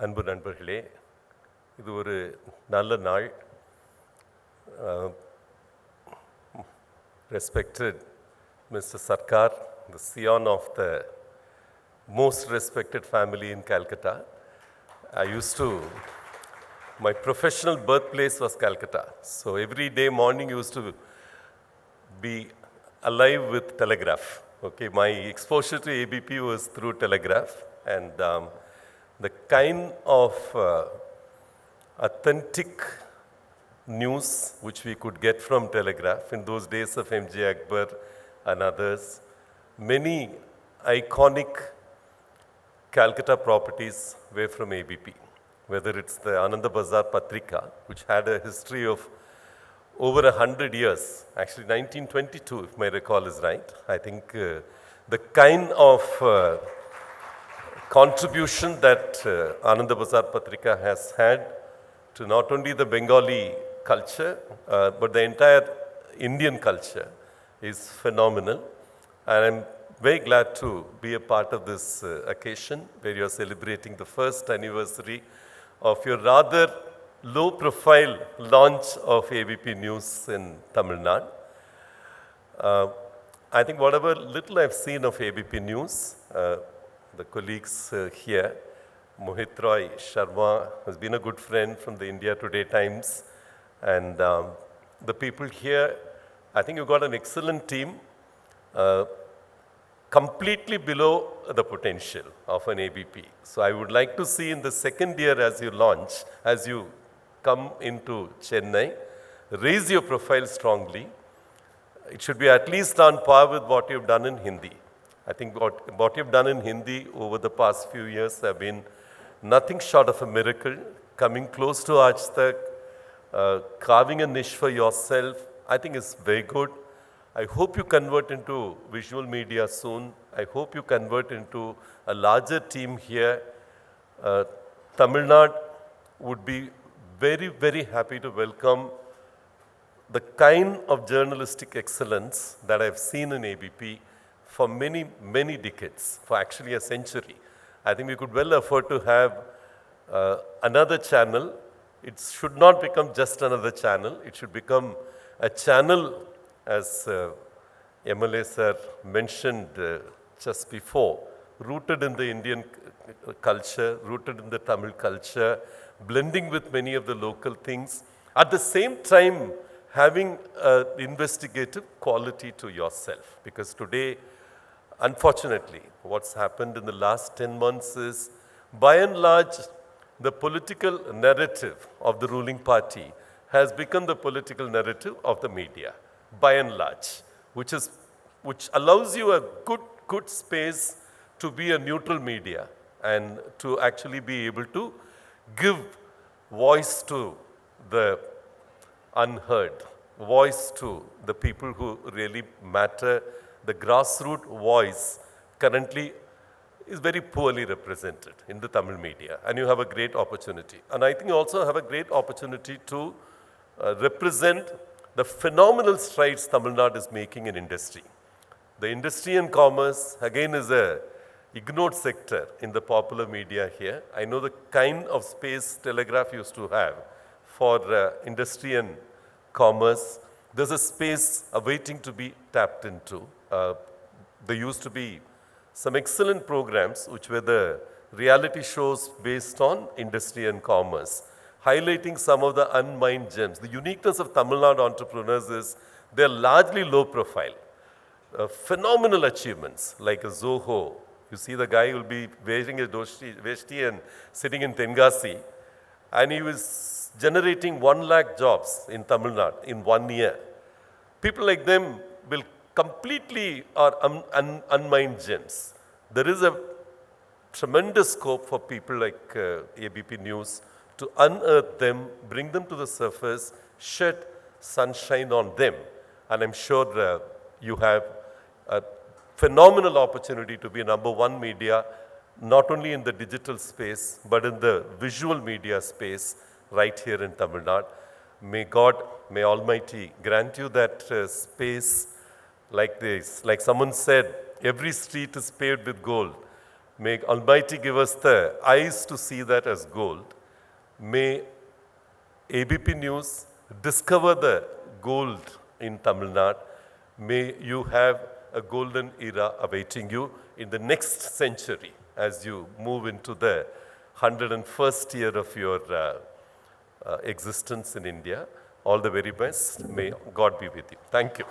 அன்பு நண்பர்களே, இது ஒரு நல்ல நாள். Respected Mr. Sarkar, the scion of the most respected family in Calcutta. My professional birthplace was Calcutta. So every day morning used to be alive with Telegraph. Okay, my exposure to ABP was through Telegraph, and the kind of authentic news which we could get from Telegraph in those days of M.J. Akbar and others, many iconic Calcutta properties were from ABP, whether it's the Ananda Bazar Patrika, which had a history of over 100 years, actually 1922 if my recall is right. I think the kind of contribution that Ananda Bazar Patrika has had to not only the Bengali culture, but the entire Indian culture is phenomenal. And I'm very glad to be a part of this occasion where you're celebrating the first anniversary of your rather low-profile launch of ABP News in Tamil Nadu. I think whatever little I've seen of ABP News, the colleagues here, Mohit Roy Sharma has been a good friend from the India Today Times, and the people here, I think you've got an excellent team, completely below the potential of an ABP. So I would like to see in the second year as you launch, as you come into Chennai, raise your profile strongly. It should be at least on par with what you've done in Hindi. I think what you've done in Hindi over the past few years have been nothing short of a miracle, coming close to Aaj Tak, carving a niche for yourself. I think it's very good. I hope you convert into visual media soon. I hope you convert into a larger team here. Tamil Nadu would be very, very happy to welcome the kind of journalistic excellence that I've seen in ABP for many, many decades, for actually a century. I think we could well afford to have another channel. It should not become just another channel. It should become a channel, as MLA sir mentioned just before, rooted in the Indian culture, rooted in the Tamil culture, blending with many of the local things. At the same time, having investigative quality to yourself. Because today, unfortunately, what's happened in the last 10 months is, by and large, the political narrative of the ruling party has become the political narrative of the media, by and large, which allows you a good space to be a neutral media and to actually be able to give voice to the unheard, voice to the people who really matter. The grassroots voice currently is very poorly represented in the Tamil media, and you have a great opportunity. And I think you also have a great opportunity to represent the phenomenal strides Tamil Nadu is making in industry. The industry and commerce, again, is a ignored sector in the popular media here. I know the kind of space Telegraph used to have for industry and commerce. There's a space awaiting to be tapped into. There used to be some excellent programs which were the reality shows based on industry and commerce, highlighting some of the unmined gems. The uniqueness of Tamil Nadu entrepreneurs is they're largely low profile. Phenomenal achievements like a Zoho. You see the guy who will be wearing a veshti and sitting in Tengasi, and he was generating 1 lakh jobs in Tamil Nadu in 1 year. People like them will completely are unmined gems. There is a tremendous scope for people like ABP News to unearth them, bring them to the surface, shed sunshine on them. And I'm sure you have a phenomenal opportunity to be number one media, not only in the digital space, but in the visual media space right here in Tamil Nadu. May God, may Almighty grant you that space like this. Like someone said, every street is paved with gold. May Almighty give us the eyes to see that as gold. May ABP News discover the gold in Tamil Nadu. May you have a golden era awaiting you in the next century as you move into the 101st year of your existence in India. All the very best. May God be with you. Thank you.